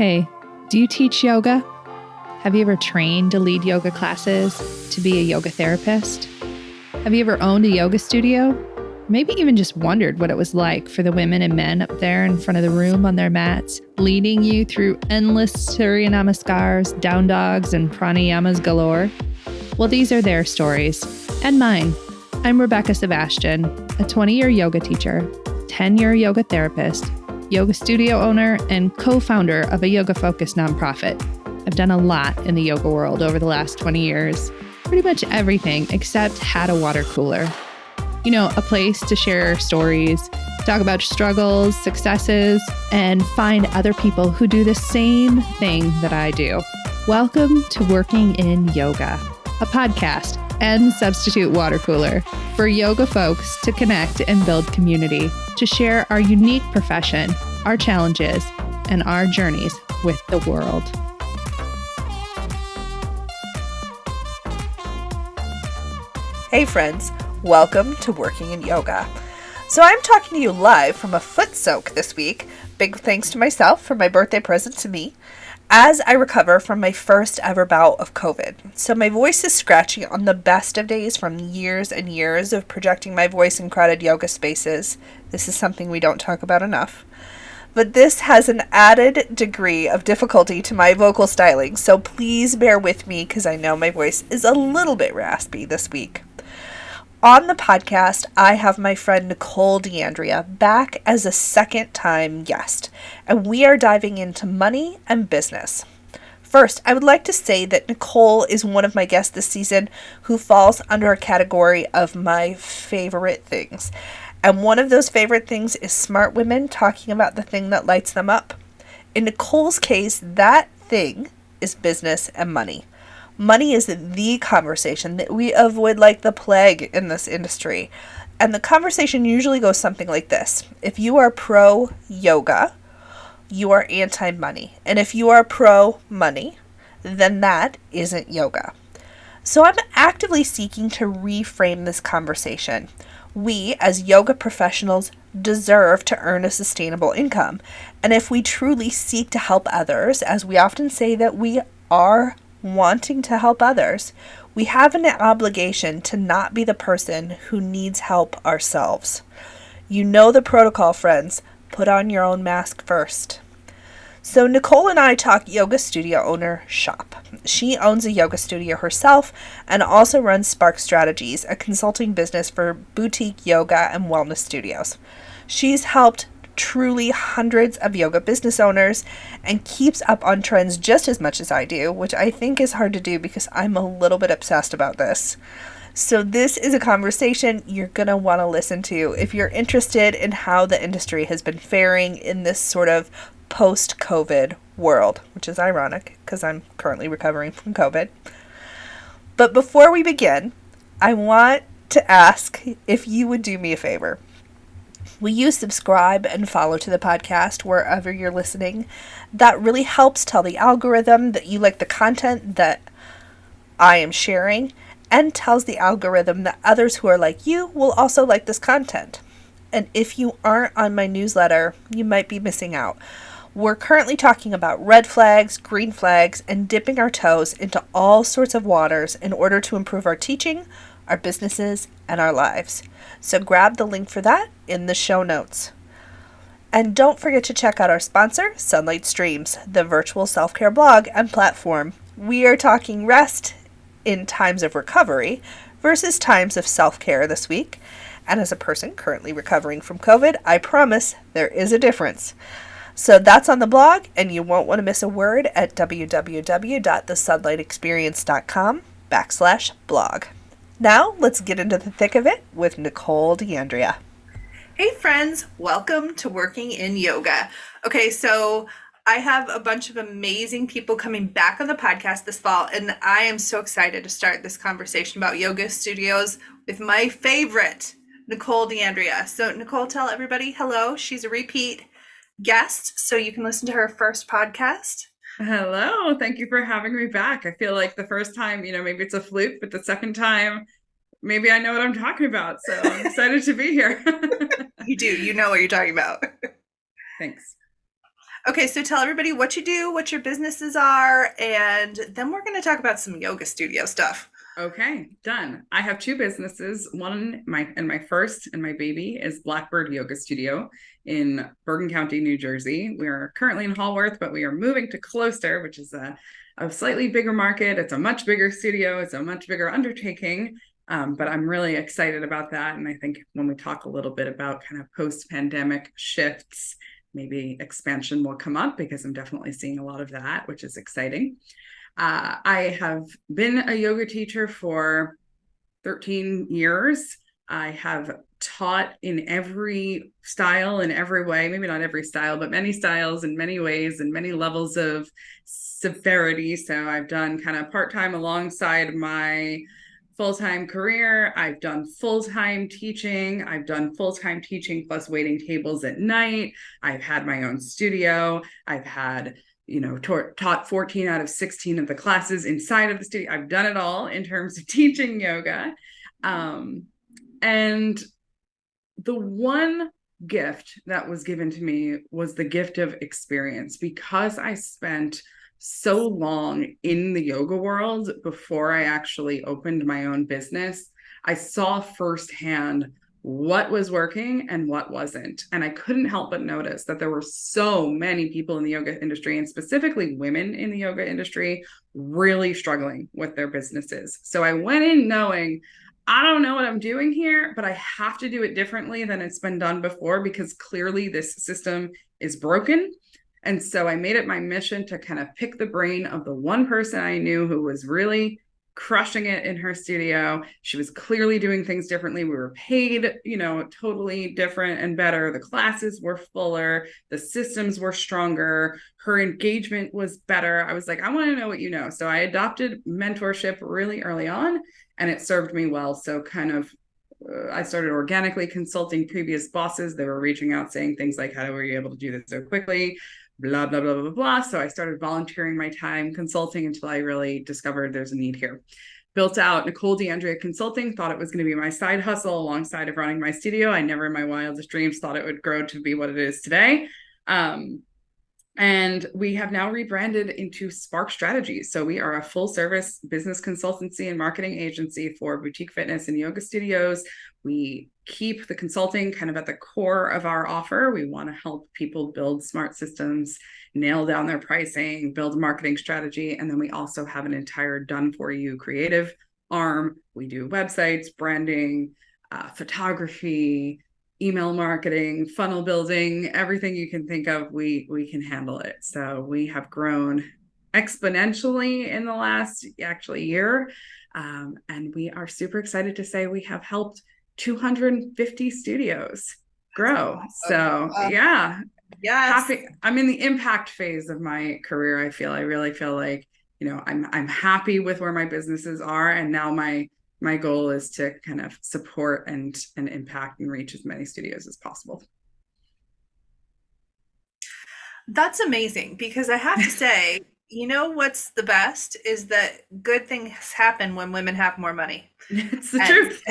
Hey, do you teach yoga? Have you ever trained to lead yoga classes, to be a yoga therapist? Have you ever owned a yoga studio? Maybe even just wondered what it was like for the women and men up there in front of the room on their mats, leading you through endless Surya Namaskars, down dogs, and pranayamas galore? Well, these are their stories, and mine. I'm Rebecca Sebastian, a 20-year yoga teacher, 10-year yoga therapist, yoga studio owner, and co-founder of a yoga-focused nonprofit. I've done a lot in the yoga world over the last 20 years. Pretty much everything except had a water cooler. You know, a place to share stories, talk about struggles, successes, and find other people who do the same thing that I do. Welcome to Working in Yoga, a podcast and substitute water cooler for yoga folks to connect and build community, to share our unique profession, our challenges, and our journeys with the world. Hey friends, welcome to Working in Yoga. So I'm talking to you live from a foot soak this week. Big thanks to myself for my birthday present to me as I recover from my first ever bout of COVID. So my voice is scratchy on the best of days from years and years of projecting my voice in crowded yoga spaces. This is something we don't talk about enough. But this has an added degree of difficulty to my vocal styling, so please bear with me because I know my voice is a little bit raspy this week. On the podcast, I have my friend Nicole back as a second-time guest, and we are diving into money and business. First, I would like to say that Nicole is one of my guests this season who falls under a category of my favorite things. And one of those favorite things is smart women talking about the thing that lights them up. In Nicole's case, that thing is business and money. Money is the conversation that we avoid like the plague in this industry. And the conversation usually goes something like this. If you are pro-yoga, you are anti-money. And if you are pro-money, then that isn't yoga. So I'm actively seeking to reframe this conversation. We, as yoga professionals, deserve to earn a sustainable income. And if we truly seek to help others, as we often say that we are wanting to help others, we have an obligation to not be the person who needs help ourselves. You know the protocol, friends. Put on your own mask first. So Nicole and I talk yoga studio owner shop. She owns a yoga studio herself and also runs Spark Strategies, a consulting business for boutique yoga and wellness studios. She's helped truly hundreds of yoga business owners and keeps up on trends just as much as I do, which I think is hard to do because I'm a little bit obsessed about this. So this is a conversation you're going to want to listen to if you're interested in how the industry has been faring in this sort of post-COVID world, which is ironic because I'm currently recovering from COVID. But before we begin, I want to ask if you would do me a favor. Will you subscribe and follow to the podcast wherever you're listening? That really helps tell the algorithm that you like the content that I am sharing and tells the algorithm that others who are like you will also like this content. And if you aren't on my newsletter, you might be missing out. We're currently talking about red flags, green flags, and dipping our toes into all sorts of waters in order to improve our teaching, our businesses, and our lives. So grab the link for that in the show notes. And don't forget to check out our sponsor, Sunlight Streams, the virtual self-care blog and platform. We are talking rest in times of recovery versus times of self-care this week. And as a person currently recovering from COVID, I promise there is a difference. So that's on the blog, and you won't want to miss a word at www.thesunlightexperience.com/blog. Now, let's get into the thick of it with Nicole Hey friends, welcome to Working in Yoga. Okay, so I have a bunch of amazing people coming back on the podcast this fall, and I am so excited to start this conversation about yoga studios with my favorite, Nicole So Nicole, tell everybody hello. She's a repeat guest, so you can listen to her first podcast. Hello. Thank you for having me back. I feel like the first time, maybe it's a fluke, but the second time, maybe I know what I'm talking about. So I'm excited to be here. You do. You know what you're talking about. Thanks. Okay, so tell everybody what you do, what your businesses are, and then we're going to talk about some yoga studio stuff. Okay, done. I have two businesses. My first and my baby is Blackbird Yoga Studio in Bergen County, New Jersey. We are currently in Hallworth, but we are moving to Closter, which is a slightly bigger market. It's a much bigger studio. It's a much bigger undertaking. But I'm really excited about that. And I think when we talk a little bit about kind of post-pandemic shifts, maybe expansion will come up because I'm definitely seeing a lot of that, which is exciting. I have been a yoga teacher for 13 years. I have taught in every style, in every way, maybe not every style, but many styles in many ways and many levels of severity. So I've done kind of part-time alongside my full-time career. I've done full-time teaching. I've done full-time teaching plus waiting tables at night. I've had my own studio. I've had taught 14 out of 16 of the classes inside of the studio. I've done it all in terms of teaching yoga. And the one gift that was given to me was the gift of experience, because I spent so long in the yoga world before I actually opened my own business. I saw firsthand what was working and what wasn't. And I couldn't help but notice that there were so many people in the yoga industry, and specifically women in the yoga industry, really struggling with their businesses. So I went in knowing, I don't know what I'm doing here, but I have to do it differently than it's been done before, because clearly this system is broken. And so I made it my mission to kind of pick the brain of the one person I knew who was really crushing it in her studio. She was clearly doing things differently. We were paid, totally different and better. The classes were fuller. The systems were stronger. Her engagement was better. I was like, I want to know what you know. So I adopted mentorship really early on, and it served me well. So I started organically consulting previous bosses. They were reaching out saying things like, how were you able to do this so quickly? Blah, blah, blah, blah, blah. So I started volunteering my time consulting until I really discovered there's a need here. Built out Nicole Consulting, thought it was going to be my side hustle alongside of running my studio. I never in my wildest dreams thought it would grow to be what it is today. And we have now rebranded into Spark Strategies. So we are a full service business consultancy and marketing agency for boutique fitness and yoga studios. We keep the consulting kind of at the core of our offer. We want to help people build smart systems, nail down their pricing, build a marketing strategy. And then we also have an entire done for you creative arm. We do websites, branding, photography, email marketing, funnel building, everything you can think of, we can handle it. So we have grown exponentially in the last actually year. And we are super excited to say we have helped 250 studios grow. So yeah. Yes. I'm in the impact phase of my career. I really feel like, I'm happy with where my businesses are. And now my goal is to kind of support and impact and reach as many studios as possible. That's amazing, because I have to say, what's the best is that good things happen when women have more money. It's the truth.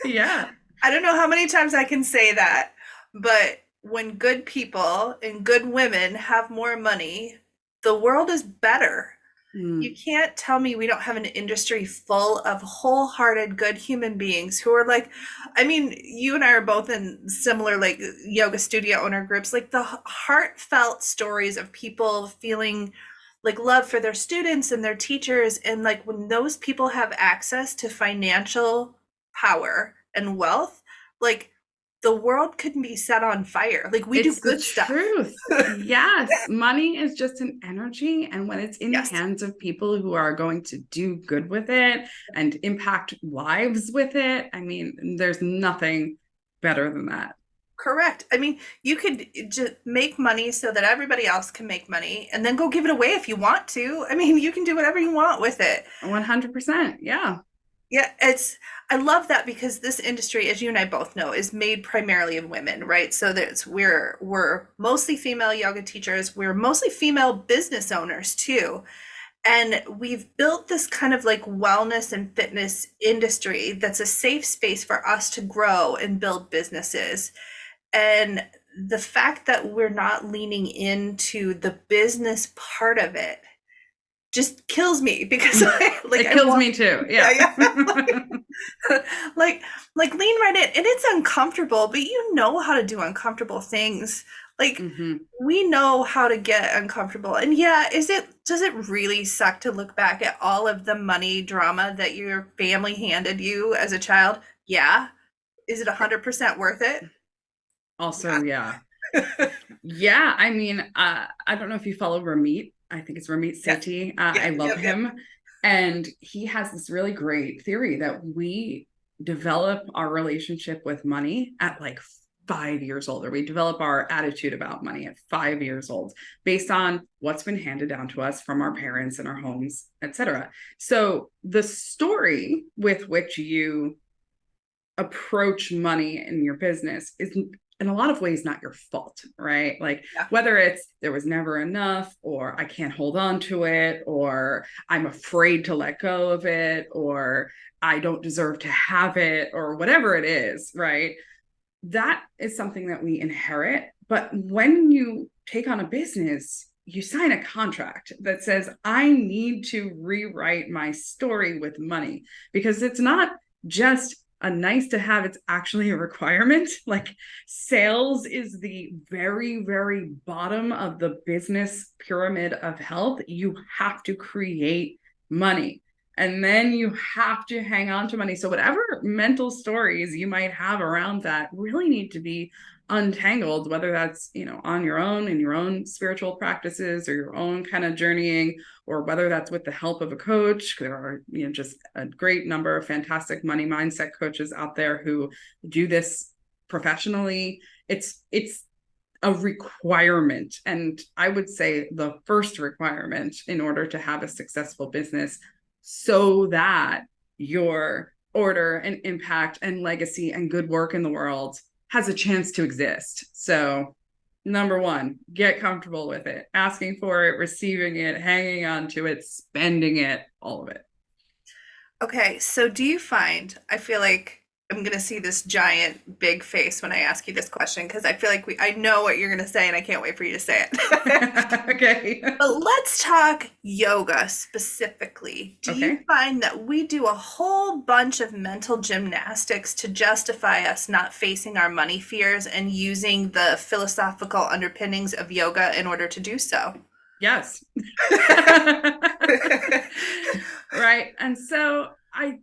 Yeah. I don't know how many times I can say that, but when good people and good women have more money, the world is better. You can't tell me we don't have an industry full of wholehearted, good human beings who are like, I mean, you and I are both in similar like yoga studio owner groups, like the heartfelt stories of people feeling like love for their students and their teachers. And like when those people have access to financial power and wealth, like the world couldn't be set on fire. Like we do good stuff. Truth. Yes. Money is just an energy. And when it's in the hands of people who are going to do good with it and impact lives with it, I mean, there's nothing better than that. Correct. I mean, you could just make money so that everybody else can make money and then go give it away if you want to. I mean, you can do whatever you want with it. 100%. Yeah. Yeah, I love that, because this industry, as you and I both know, is made primarily of women, right? So we're mostly female yoga teachers. We're mostly female business owners too. And we've built this kind of like wellness and fitness industry that's a safe space for us to grow and build businesses. And the fact that we're not leaning into the business part of it just kills me because it kills me too. Yeah. like lean right in, and it's uncomfortable, but you know how to do uncomfortable things. Like we know how to get uncomfortable. And yeah, does it really suck to look back at all of the money drama that your family handed you as a child? Yeah. Is it 100% worth it? Also, yeah. Yeah. I mean, I don't know if you follow Ramit. I think it's Ramit Sethi. I love him. And he has this really great theory that we develop our relationship with money at like 5 years old, or we develop our attitude about money at 5 years old based on what's been handed down to us from our parents and our homes, etc. So the story with which you approach money in your business is in a lot of ways not your fault, right? Like whether it's there was never enough, or I can't hold on to it, or I'm afraid to let go of it, or I don't deserve to have it, or whatever it is, right? That is something that we inherit. But when you take on a business, you sign a contract that says, I need to rewrite my story with money, because it's not just a nice to have, it's actually a requirement. Like sales is the very, very bottom of the business pyramid of health. You have to create money, and then you have to hang on to money. So whatever mental stories you might have around that really need to be untangled, whether that's, on your own in your own spiritual practices or your own kind of journeying, or whether that's with the help of a coach. There are, just a great number of fantastic money mindset coaches out there who do this professionally. It's a requirement. And I would say the first requirement in order to have a successful business, so that your order and impact and legacy and good work in the world has a chance to exist. So number one, get comfortable with it, asking for it, receiving it, hanging on to it, spending it, all of it. Okay, so do you find, I feel like I'm going to see this giant big face when I ask you this question, because I feel like I know what you're going to say and I can't wait for you to say it. Okay. But let's talk yoga specifically. Do you find that we do a whole bunch of mental gymnastics to justify us not facing our money fears and using the philosophical underpinnings of yoga in order to do so? Yes. Right. And so I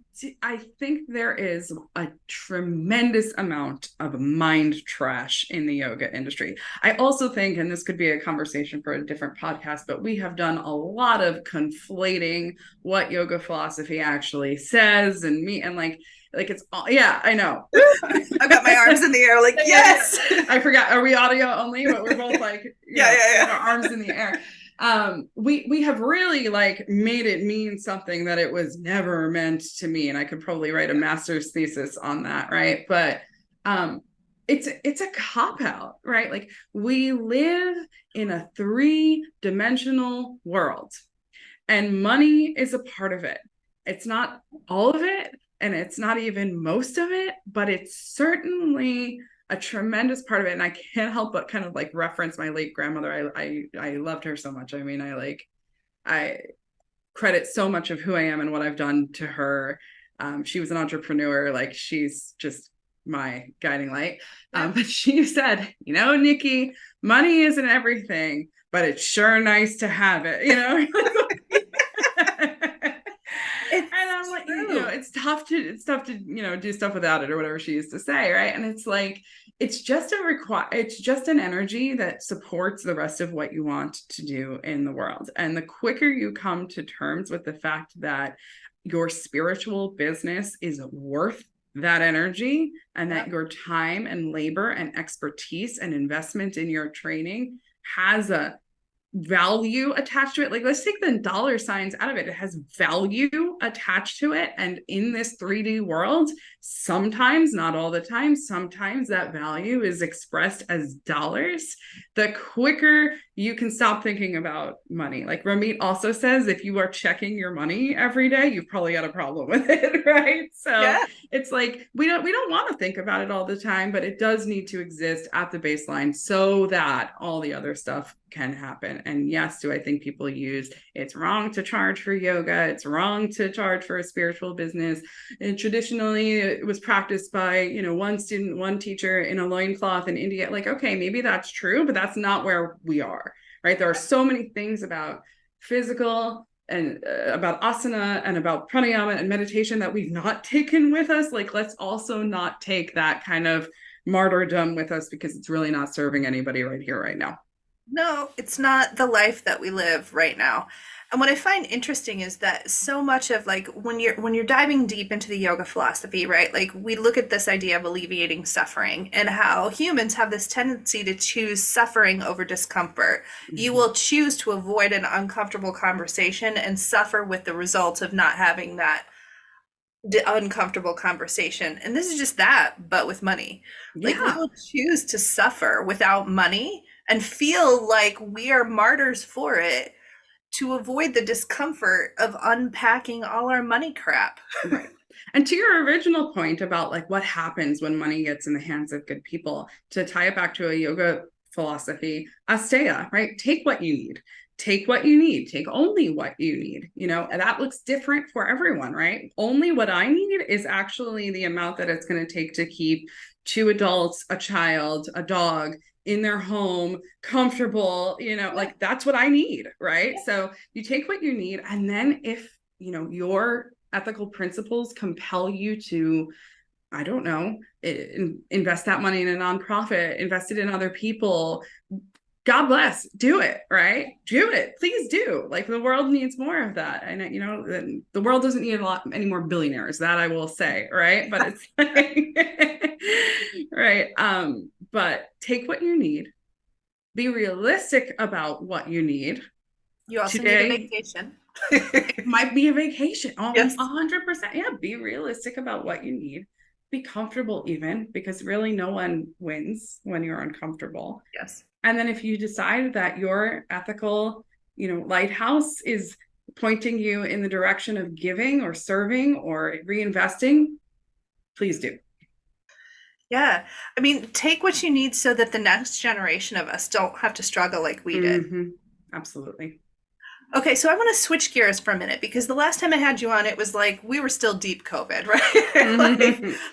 think there is a tremendous amount of mind trash in the yoga industry. I also think, and this could be a conversation for a different podcast, but we have done a lot of conflating what yoga philosophy actually says and like it's all, yeah, I know. I've got my arms in the air like, yes. I forgot. Are we audio only? But we're both like, our arms in the air. We have really like made it mean something that it was never meant to mean. I could probably write a master's thesis on that, right? But it's a cop-out, right? Like we live in a 3-dimensional world, and money is a part of it. It's not all of it, and it's not even most of it, but it's certainly a tremendous part of it. And I can't help but kind of like reference my late grandmother. I loved her so much. I mean, I credit so much of who I am and what I've done to her. She was an entrepreneur. Like she's just my guiding light. But she said, Nikki, money isn't everything, but it's sure nice to have it, And I'm like, it's tough to do stuff without it, or whatever she used to say, right? And it's like, it's just an energy that supports the rest of what you want to do in the world. And the quicker you come to terms with the fact that your spiritual business is worth that energy, and that your time and labor and expertise and investment in your training has a value attached to it. Like, let's take the dollar signs out of it. It has value attached to it. And in this 3D world, sometimes, not all the time, sometimes that value is expressed as dollars. The quicker you can stop thinking about money. Like Ramit also says, if you are checking your money every day, you've probably got a problem with it, right? So Yeah. it's like we don't want to think about it all the time, but it does need to exist at the baseline so that all the other stuff can happen. And yes, do I think people use it's wrong to charge for yoga, it's wrong to charge for a spiritual business. And traditionally it was practiced by, you know, one student, one teacher in a loincloth in India. Like, okay, maybe that's true, but that's not where we are, right? There are so many things about physical and about asana and about pranayama and meditation that we've not taken with us. Like, let's also not take that kind of martyrdom with us, because it's really not serving anybody right here, right now. No, it's not the life that we live right now. And what I find interesting is that so much of like when you're diving deep into the yoga philosophy, right? Like we look at this idea of alleviating suffering and how humans have this tendency to choose suffering over discomfort. You will choose to avoid an uncomfortable conversation and suffer with the result of not having that uncomfortable conversation. And this is just that, but with money. Like we Yeah. will choose to suffer without money and feel like we are martyrs for it to avoid the discomfort of unpacking all our money crap. Right. And to your original point about like what happens when money gets in the hands of good people, to tie it back to a yoga philosophy, asteya, right? Take what you need. Take what you need. Take only what you need. You know, and that looks different for everyone, right? Only what I need is actually the amount that it's going to take to keep two adults, a child, a dog in their home, comfortable, you know, like that's what I need, right? So you take what you need, and then if, you know, your ethical principles compel you to, I don't know, invest that money in a nonprofit, invest it in other people, God bless, do it, right? Do it, please do. Like the world needs more of that. And you know, the world doesn't need a lot any more billionaires, that I will say, right? But it's like, right. But take what you need, be realistic about what you need. You also Today, need a vacation. it might be a vacation. Oh, Yes. 100%. Yeah, be realistic about what you need. Be comfortable even, because really no one wins when you're uncomfortable. Yes. And then if you decide that your ethical, you know, lighthouse is pointing you in the direction of giving or serving or reinvesting, please do. Yeah. I mean, take what you need so that the next generation of us don't have to struggle like we did. Absolutely. Okay, so I want to switch gears for a minute because the last time I had you on, it was like we were still deep COVID, right? Like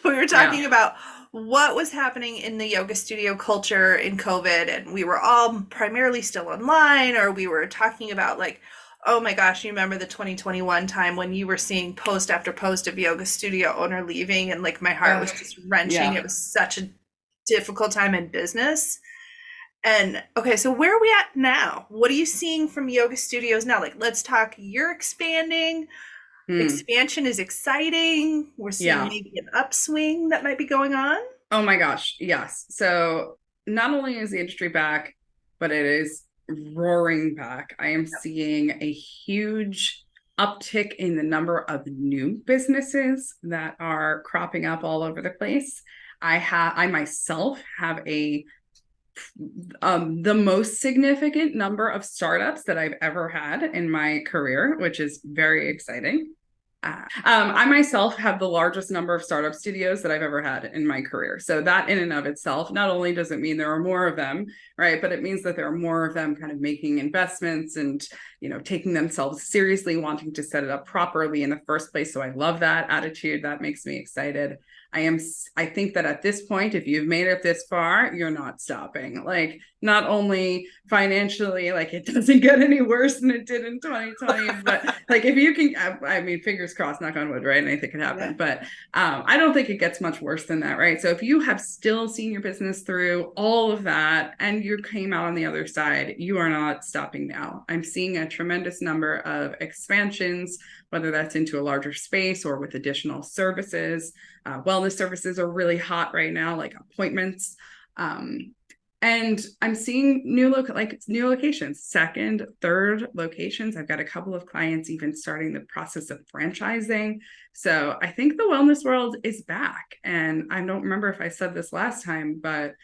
we were talking about what was happening in the yoga studio culture in COVID, and we were all primarily still online, or we were talking about like, oh my gosh, you remember the 2021 time when you were seeing post after post of yoga studio owner leaving, and like my heart was just wrenching. It was such a difficult time in business. And okay, so where are we at now? What are you seeing from yoga studios now? Like, let's talk, you're expanding. Expansion is exciting. We're seeing maybe an upswing that might be going on. Oh my gosh, yes. So not only is the industry back, but it is roaring back. I am seeing a huge uptick in the number of new businesses that are cropping up all over the place. I myself have the most significant number of startups that I've ever had in my career, which is very exciting. I myself have the largest number of startup studios that I've ever had in my career. So that in and of itself, not only does it mean there are more of them, right, but it means that there are more of them kind of making investments and, you know, taking themselves seriously, wanting to set it up properly in the first place. So I love that attitude. That makes me excited. I think that at this point, if you've made it this far, you're not stopping. Like, not only financially, like it doesn't get any worse than it did in 2020, but like if you can, I mean, fingers crossed, knock on wood, right? Anything can happen, but I don't think it gets much worse than that, right? So if you have still seen your business through all of that and you came out on the other side, you are not stopping now. I'm seeing a tremendous number of expansions, whether that's into a larger space or with additional services. Wellness services are really hot right now, like appointments. And I'm seeing new locations, second, third locations. I've got a couple of clients even starting the process of franchising. So I think the wellness world is back. And I don't remember if I said this last time, but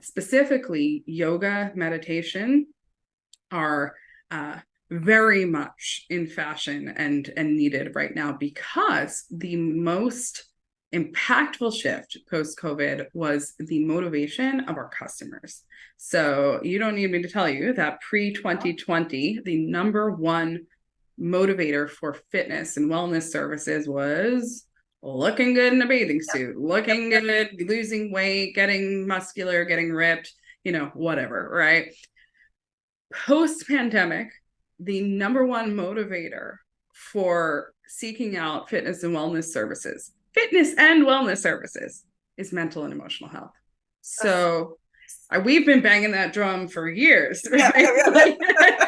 specifically yoga, meditation are very much in fashion and needed right now, because the most impactful shift post-COVID was the motivation of our customers. So you don't need me to tell you that pre-2020, the number one motivator for fitness and wellness services was looking good in a bathing suit, looking good, losing weight, getting muscular, getting ripped, whatever, right? Post-pandemic, the number one motivator for seeking out fitness and wellness services is mental and emotional health. So we've been banging that drum for years, right?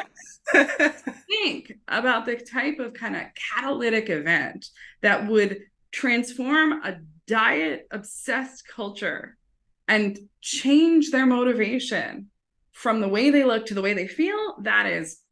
Think about the type of kind of catalytic event that would transform a diet obsessed culture and change their motivation from the way they look to the way they feel. That is,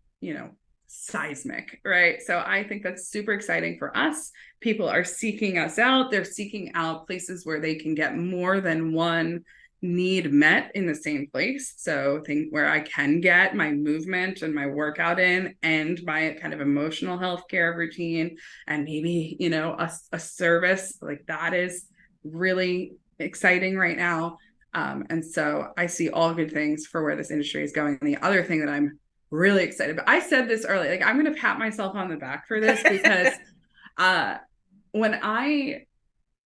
seismic, right? So I think that's super exciting for us. People are seeking us out. They're seeking out places where they can get more than one need met in the same place. So think where I can get my movement and my workout in, and my kind of emotional health care routine, and maybe, a service like that is really exciting right now. And so I see all good things for where this industry is going. And the other thing that I'm really excited about, I said this early, like I'm going to pat myself on the back for this, because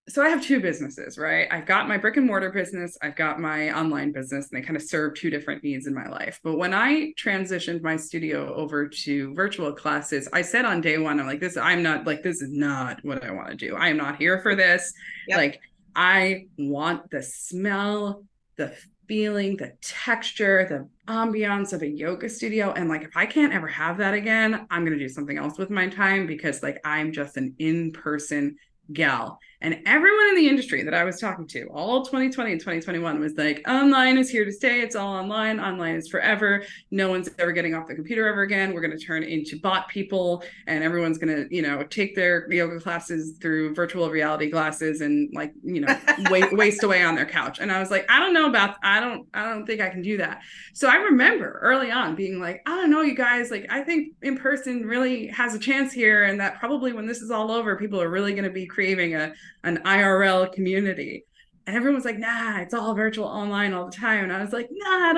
so I have two businesses, right? I've got my brick and mortar business, I've got my online business, and they kind of serve two different needs in my life. But when I transitioned my studio over to virtual classes, I said on day one, I'm like, this is not what I want to do. I am not here for this. Yep. Like, I want the smell, the feeling, the texture, the ambiance of a yoga studio. And like, if I can't ever have that again, I'm going to do something else with my time, because like, I'm just an in-person gal. And everyone in the industry that I was talking to, all 2020 and 2021, was like, online is here to stay. It's all online. Online is forever. No one's ever getting off the computer ever again. We're going to turn into bot people, and everyone's going to, take their yoga classes through virtual reality glasses and like, waste away on their couch. And I was like, I don't think I can do that. So I remember early on being like, I don't know, you guys, like, I think in person really has a chance here. And that probably when this is all over, people are really going to be craving an IRL community. And everyone's like, nah, it's all virtual online all the time. And I was like, nah,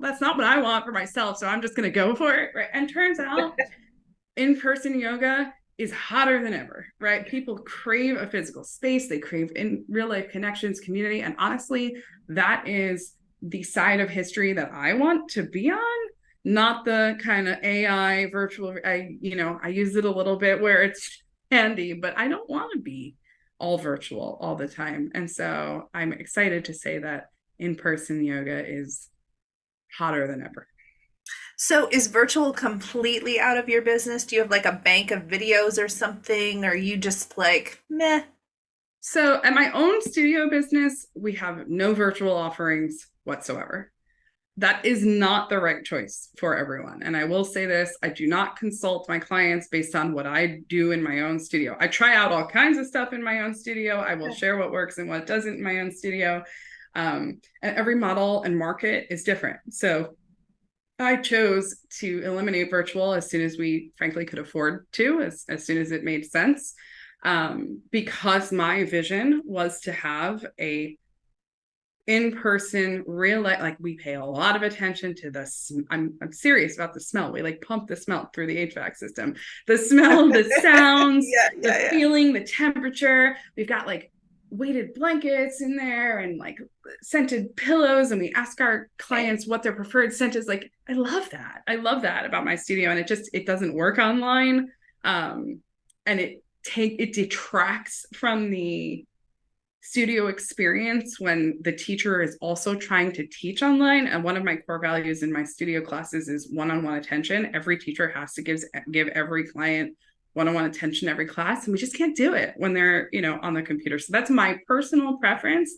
that's not what I want for myself. So I'm just going to go for it. Right. And turns out in-person yoga is hotter than ever, right? People crave a physical space. They crave in real life connections, community. And honestly, that is the side of history that I want to be on, not the kind of AI virtual. I use it a little bit where it's handy, but I don't want to be all virtual all the time. And so I'm excited to say that in-person yoga is hotter than ever. So is virtual completely out of your business? Do you have like a bank of videos or something? Or are you just like, meh? So at my own studio business, we have no virtual offerings whatsoever. That is not the right choice for everyone. And I will say this, I do not consult my clients based on what I do in my own studio. I try out all kinds of stuff in my own studio. I will share what works and what doesn't in my own studio. And every model and market is different. So I chose to eliminate virtual as soon as we frankly could afford to, as soon as it made sense, because my vision was to have a in-person real life, like we pay a lot of attention to I'm serious about the smell. We like pump the smell through the HVAC system, the smell, the sounds, the feeling, the temperature. We've got like weighted blankets in there and like scented pillows, and we ask our clients what their preferred scent is. Like, I love that about my studio. And it doesn't work online, and it detracts from the studio experience when the teacher is also trying to teach online. And one of my core values in my studio classes is one-on-one attention. Every teacher has to give every client one-on-one attention every class, and we just can't do it when they're on the computer. So that's my personal preference.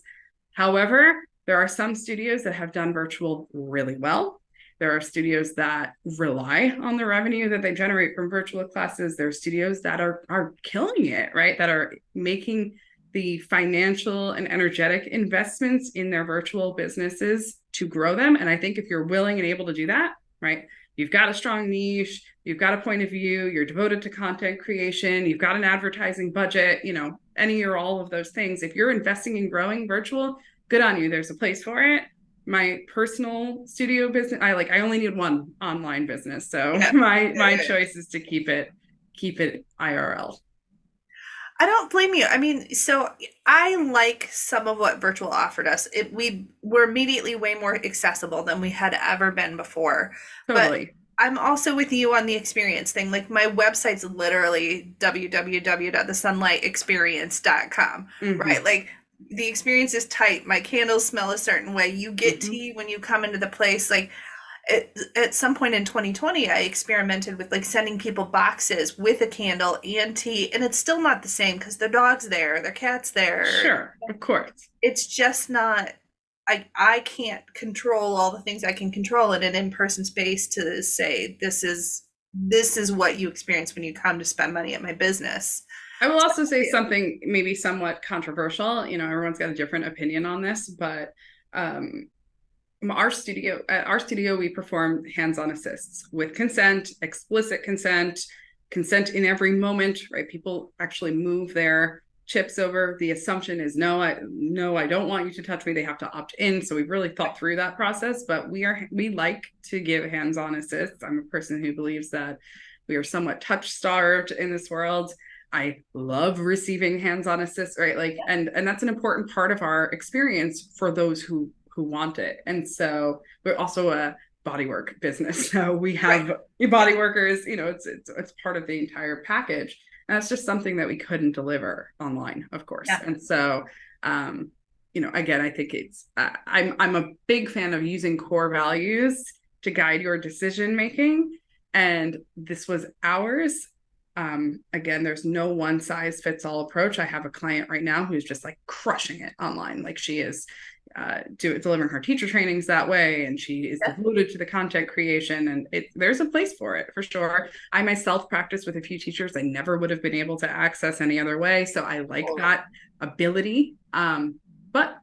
However, There are some studios that have done virtual really well. There are studios that rely on the revenue that they generate from virtual classes. There are studios that are killing it, right? That are making the financial and energetic investments in their virtual businesses to grow them. And I think if you're willing and able to do that, right, you've got a strong niche, you've got a point of view, you're devoted to content creation, you've got an advertising budget, any or all of those things. If you're investing in growing virtual, good on you. There's a place for it. My personal studio business, I only need one online business. So my choice is to keep it IRL. I don't blame you. I mean, so I like some of what virtual offered us. We were immediately way more accessible than we had ever been before. Totally. But I'm also with you on the experience thing. Like my website's literally www.thesunlightexperience.com, right? Like the experience is tight. My candles smell a certain way. You get tea when you come into the place. Like at some point in 2020, I experimented with like sending people boxes with a candle and tea, and it's still not the same because their dog's there, their cat's there. Sure, of course. It's just not. I can't control all the things I can control in an in-person space to say this is what you experience when you come to spend money at my business. I will also say something maybe somewhat controversial. Everyone's got a different opinion on this, but at our studio, we perform hands-on assists with consent, explicit consent in every moment, right? People actually move their chips over. The assumption is no, I don't want you to touch me. They have to opt in. So we've really thought through that process, but we like to give hands-on assists. I'm a person who believes that we are somewhat touch starved in this world. I love receiving hands-on assists, right? Like, and that's an important part of our experience for those who want it. And so we're also a bodywork business. So we have body workers, it's part of the entire package. And that's just something that we couldn't deliver online, of course. Yeah. And so, again, I think I'm a big fan of using core values to guide your decision-making. And this was ours. Again, there's no one size fits all approach. I have a client right now who's just like crushing it online. Like she is delivering her teacher trainings that way. And she is devoted to the content creation, and there's a place for it for sure. I myself practice with a few teachers I never would have been able to access any other way. So I like that ability. But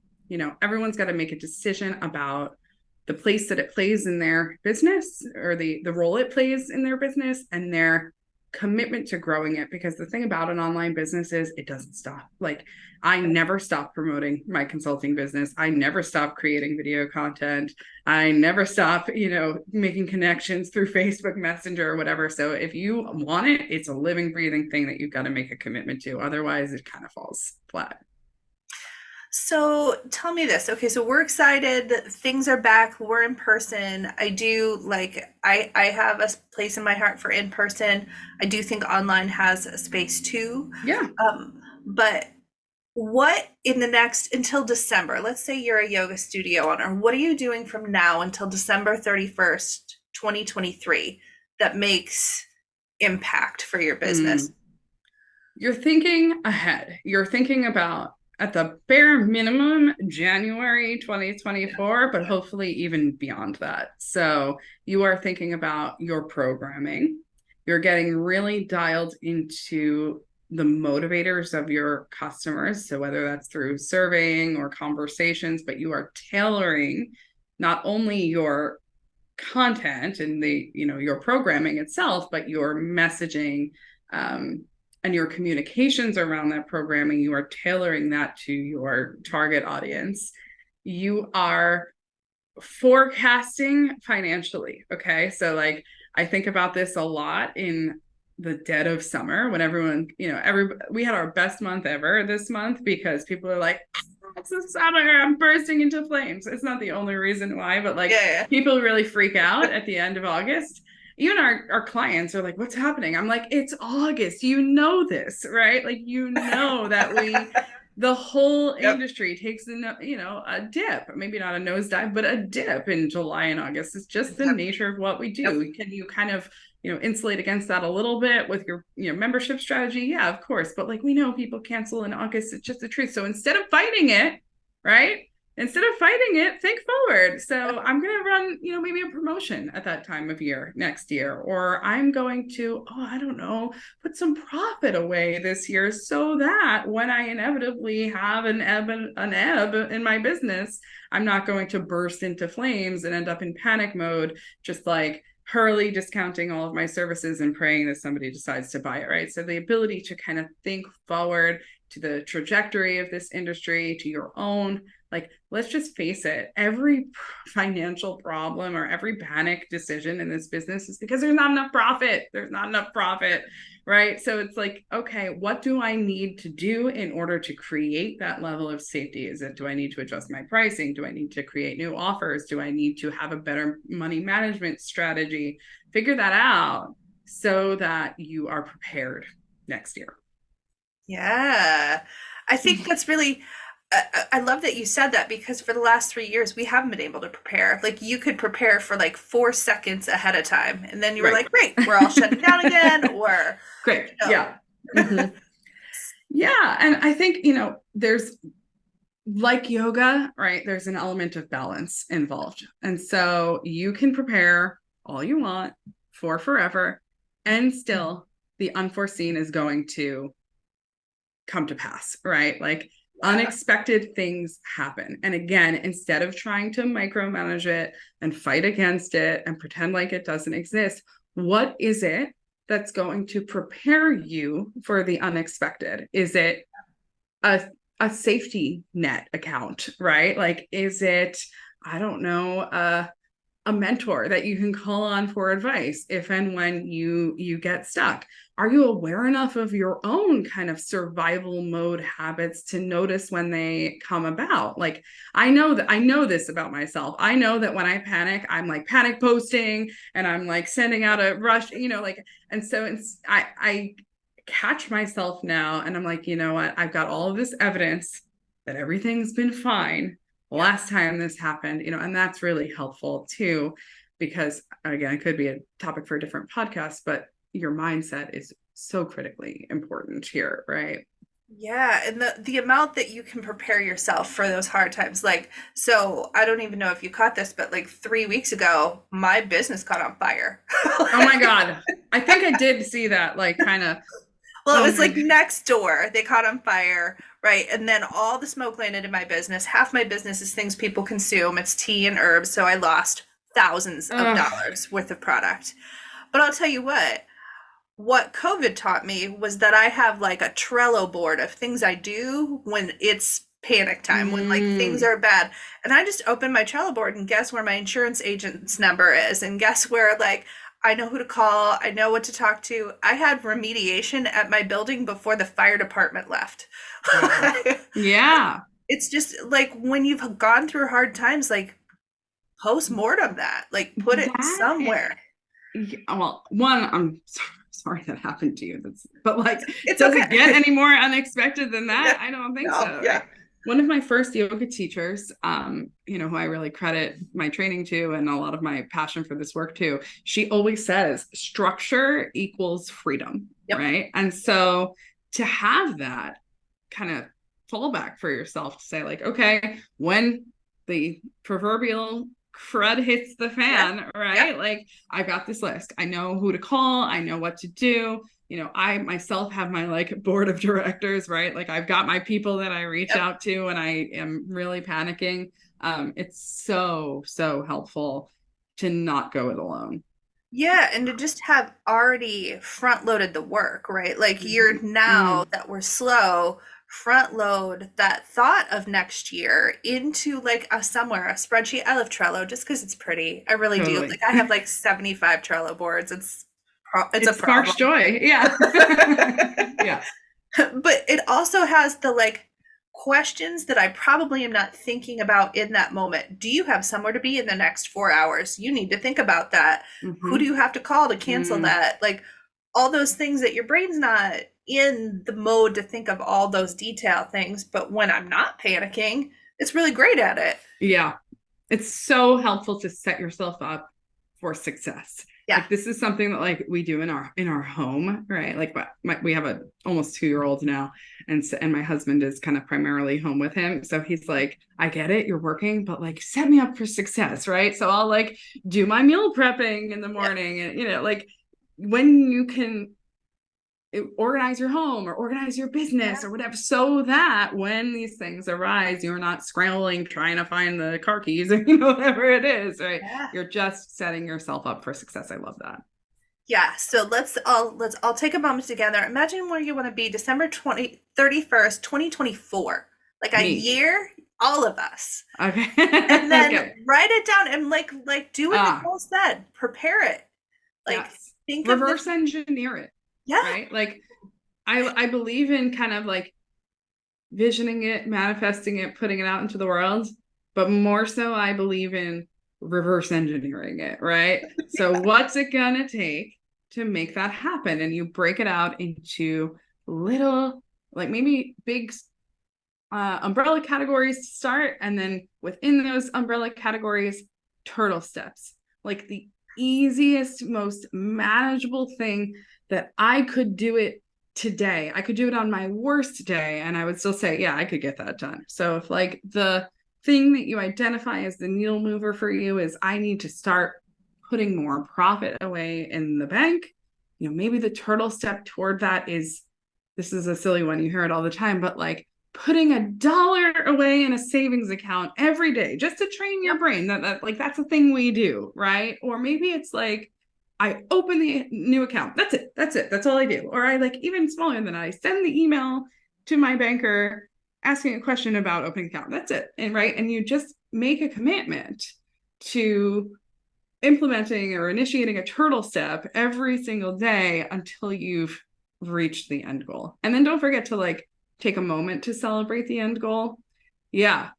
everyone's got to make a decision about the place that it plays in their business, or the role it plays in their business, and their commitment to growing it. Because the thing about an online business is it doesn't stop. Like I never stop promoting my consulting business. I never stop creating video content. I never stop, making connections through Facebook Messenger or whatever. So if you want it, it's a living, breathing thing that you've got to make a commitment to. Otherwise it kind of falls flat. So tell me this. Okay, so we're excited. Things are back. We're in person. I do I have a place in my heart for in person. I do think online has a space too. Yeah. But what in the next until December? Let's say you're a yoga studio owner. What are you doing from now until December 31st, 2023 that makes impact for your business? You're thinking ahead. You're thinking about, at the bare minimum, January 2024, but hopefully even beyond that. So you are thinking about your programming. You're getting really dialed into the motivators of your customers. So whether that's through surveying or conversations, but you are tailoring not only your content and your programming itself, but your messaging, and your communications around that programming. You are tailoring that to your target audience. You are forecasting financially. Okay. So I think about this a lot in the dead of summer when everyone, we had our best month ever this month because people are like, it's the summer, I'm bursting into flames. It's not the only reason why, but people really freak out at the end of August. Even our clients are like, what's happening? I'm like, it's August. This, right? Like, that the whole industry takes a dip, maybe not a nosedive, but a dip in July and August. It's just the nature of what we do. Can you kind of, insulate against that a little bit with your, membership strategy? Yeah, of course. But we know people cancel in August. It's just the truth. So instead of fighting it, right, instead of fighting it, think forward. So I'm going to run, maybe a promotion at that time of year next year, or I'm going to, I don't know, put some profit away this year so that when I inevitably have an ebb in my business, I'm not going to burst into flames and end up in panic mode, just like hurriedly discounting all of my services and praying that somebody decides to buy it, right? So the ability to kind of think forward to the trajectory of this industry, to your own, like, let's just face it, every financial problem or every panic decision in this business is because there's not enough profit. There's not enough profit, right? So it's like, okay, what do I need to do in order to create that level of safety? Do I need to adjust my pricing? Do I need to create new offers? Do I need to have a better money management strategy? Figure that out so that you are prepared next year. Yeah. I think that's really, I love that you said that, because for the last 3 years, we haven't been able to prepare. Like, you could prepare for like 4 seconds ahead of time. And then you were like, great, we're all shutting down again. Or, great. Yeah. Mm-hmm. Yeah. And I think, there's, like yoga, right? There's an element of balance involved. And so you can prepare all you want for forever, and still the unforeseen is going to come to pass, right? Like, unexpected things happen. And again, instead of trying to micromanage it and fight against it and pretend like it doesn't exist, what is it that's going to prepare you for the unexpected? Is it a safety net account, right? Like, is it, I don't know, a mentor that you can call on for advice if and when you get stuck? Are you aware enough of your own kind of survival mode habits to notice when they come about? Like, I know this about myself. I know that when I panic, I'm like panic posting and I'm like sending out a rush, and so I catch myself now and I'm like, you know what? I've got all of this evidence that everything's been fine last time this happened, and that's really helpful too, because again, it could be a topic for a different podcast, but your mindset is so critically important here, right? Yeah, and the amount that you can prepare yourself for those hard times. Like, so I don't even know if you caught this, but like 3 weeks ago, my business caught on fire. Oh my God. I think I did see that, like, kind of. Well, it was like next door. They caught on fire, right? And then all the smoke landed in my business. Half my business is things people consume. It's tea and herbs. So I lost thousands of dollars worth of product. But I'll tell you what COVID taught me was that I have like a Trello board of things I do when it's panic time, when like things are bad. And I just open my Trello board and guess where my insurance agent's number is, and guess where, like, I know who to call. I know what to talk to. I had remediation at my building before the fire department left. Wow. Yeah. It's just like, when you've gone through hard times, like, post-mortem that, like, put it somewhere. Well, one, I'm sorry that happened to you. But like, it doesn't get any more unexpected than that. Yeah. I don't think No, so. Yeah. One of my first yoga teachers, who I really credit my training to and a lot of my passion for this work too, she always says structure equals freedom, right? And so to have that kind of fallback for yourself to say like, okay, when the proverbial crud hits the fan, right? Like, I got this list. I know who to call. I know what to do. I myself have my like board of directors, right? Like, I've got my people that I reach out to when I am really panicking. It's so, so helpful to not go it alone. Yeah, and to just have already front loaded the work, right? Like, you're now that we're slow, front load that thought of next year into like a spreadsheet. I love Trello just because it's pretty. I really do. Like, I have like 75 Trello boards. It's a problem. Sparks joy. Yeah. Yeah. But it also has the like questions that I probably am not thinking about in that moment. Do you have somewhere to be in the next 4 hours? You need to think about that. Who do you have to call to cancel that? Like, all those things that your brain's not in the mode to think of all those detail things. But when I'm not panicking, it's really great at it. Yeah. It's so helpful to set yourself up for success. Yeah. Like this is something that like we do in our home, right? Like we have a almost 2-year-old now, and my husband is kind of primarily home with him. So he's like, I get it, you're working, but like set me up for success, right? So I'll like do my meal prepping in the morning, and like when you can organize your home or organize your business or whatever, so that when these things arise, you're not scrambling trying to find the car keys or whatever it is, right? Yeah. You're just setting yourself up for success. I love that. Yeah, so let's all take a moment together. Imagine where you want to be December 31st, 2024. Like a year, all of us. Okay. And then okay. write it down and like do what Nicole said. Prepare it. Like yes. think reverse engineer it. Yeah. Right? Like I believe in kind of like visioning it, manifesting it, putting it out into the world, but more so I believe in reverse engineering it, right? So what's it gonna take to make that happen? And you break it out into little, like maybe big umbrella categories to start, and then within those umbrella categories, turtle steps. Like the easiest, most manageable thing that I could do it today. I could do it on my worst day and I would still say, yeah, I could get that done. So if like the thing that you identify as the needle mover for you is I need to start putting more profit away in the bank, maybe the turtle step toward that is, this is a silly one, you hear it all the time, but like putting $1 away in a savings account every day just to train your brain that like that's a thing we do, right? Or maybe it's like I open the new account. That's it. That's all I do. Or I like even smaller than that, I send the email to my banker asking a question about opening account. That's it. And right. And you just make a commitment to implementing or initiating a turtle step every single day until you've reached the end goal. And then don't forget to like take a moment to celebrate the end goal. Yeah.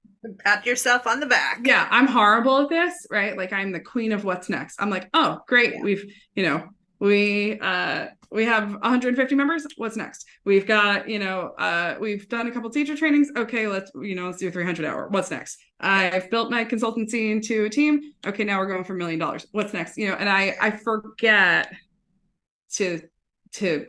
Pat yourself on the back. Yeah, I'm horrible at this, right? Like I'm the queen of what's next. I'm like, oh, great. We've, we have 150 members. What's next? We've got, we've done a couple teacher trainings. Okay, let's do 300 hour. What's next? I've built my consultancy into a team. Okay, now we're going for $1 million. What's next? And I forget to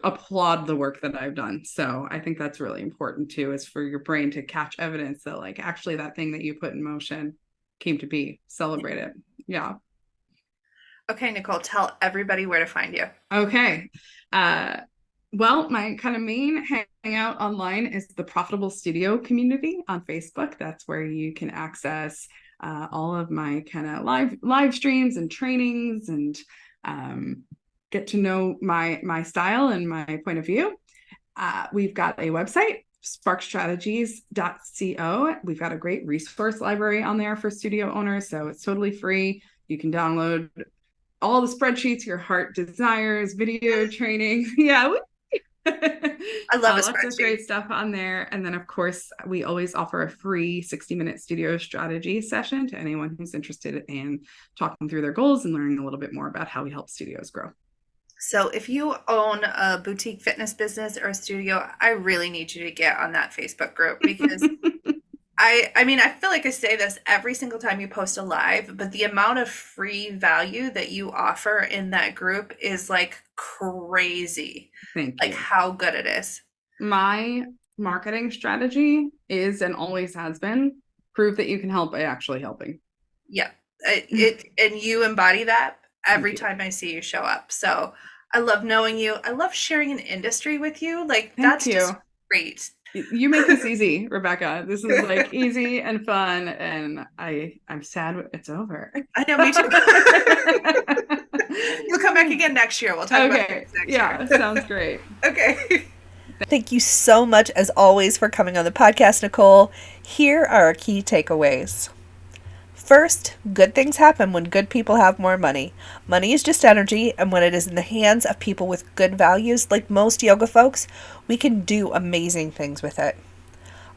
applaud the work that I've done. So I think that's really important too, is for your brain to catch evidence that like actually that thing that you put in motion came to be. Celebrate it. Yeah. Okay, Nicole, tell everybody where to find you. Okay. Well, my kind of main hangout online is the Profitable Studio community on Facebook. That's where you can access all of my kind of live streams and trainings and get to know my style and my point of view. We've got a website, sparkstrategies.co. We've got a great resource library on there for studio owners, so it's totally free. You can download all the spreadsheets your heart desires, video training. Yeah. I love lots of great stuff on there. And then, of course, we always offer a free 60-minute studio strategy session to anyone who's interested in talking through their goals and learning a little bit more about how we help studios grow. So if you own a boutique fitness business or a studio, I really need you to get on that Facebook group because I mean, I feel like I say this every single time you post a live, but the amount of free value that you offer in that group is like crazy. Thank you. Like how good it is. My marketing strategy is and always has been prove that you can help by actually helping. Yeah. And you embody that every time I see you show up. So I love knowing you. I love sharing an industry with you. Like that's just great. You make this easy, Rebecca. This is like easy and fun, and I'm sad it's over. I know, me too. You'll come back again next year. We'll talk about it next year. Sounds great. Okay. Thank you so much, as always, for coming on the podcast, Nicole. Here are our key takeaways. First, good things happen when good people have more money. Money is just energy, and when it is in the hands of people with good values, like most yoga folks, we can do amazing things with it.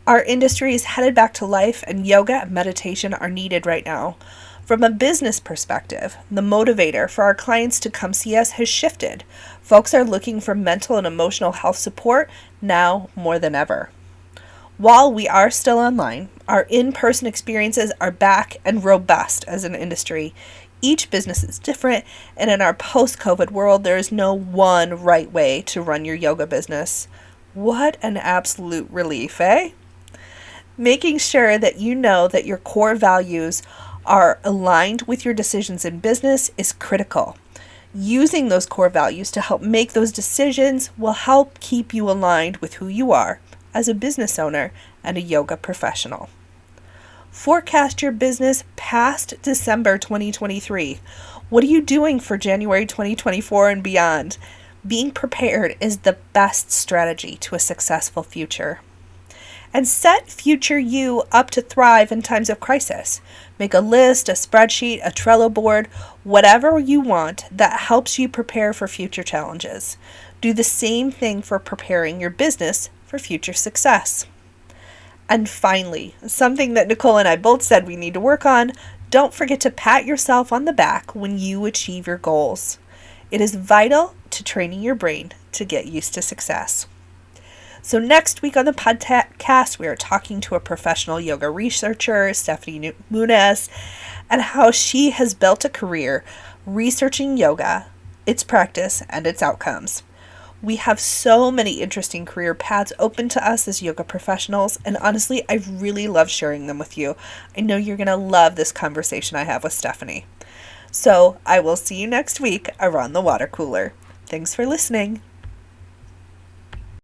Our industry is headed back to life, and yoga and meditation are needed right now. From a business perspective, the motivator for our clients to come see us has shifted. Folks are looking for mental and emotional health support now more than ever. While we are still online, our in-person experiences are back and robust as an industry. Each business is different, and in our post-COVID world, there is no one right way to run your yoga business. What an absolute relief, eh? Making sure that you know that your core values are aligned with your decisions in business is critical. Using those core values to help make those decisions will help keep you aligned with who you are as a business owner and a yoga professional. Forecast your business past December 2023. What are you doing for January 2024 and beyond? Being prepared is the best strategy to a successful future. And set future you up to thrive in times of crisis. Make a list, a spreadsheet, a Trello board, whatever you want that helps you prepare for future challenges. Do the same thing for preparing your business for future success. And finally, something that Nicole and I both said we need to work on, don't forget to pat yourself on the back when you achieve your goals. It is vital to training your brain to get used to success. So next week on the podcast, we are talking to a professional yoga researcher, Stephanie Muniz, and how she has built a career researching yoga, its practice, and its outcomes. We have so many interesting career paths open to us as yoga professionals, and honestly, I really love sharing them with you. I know you're going to love this conversation I have with Stephanie. So I will see you next week around the water cooler. Thanks for listening.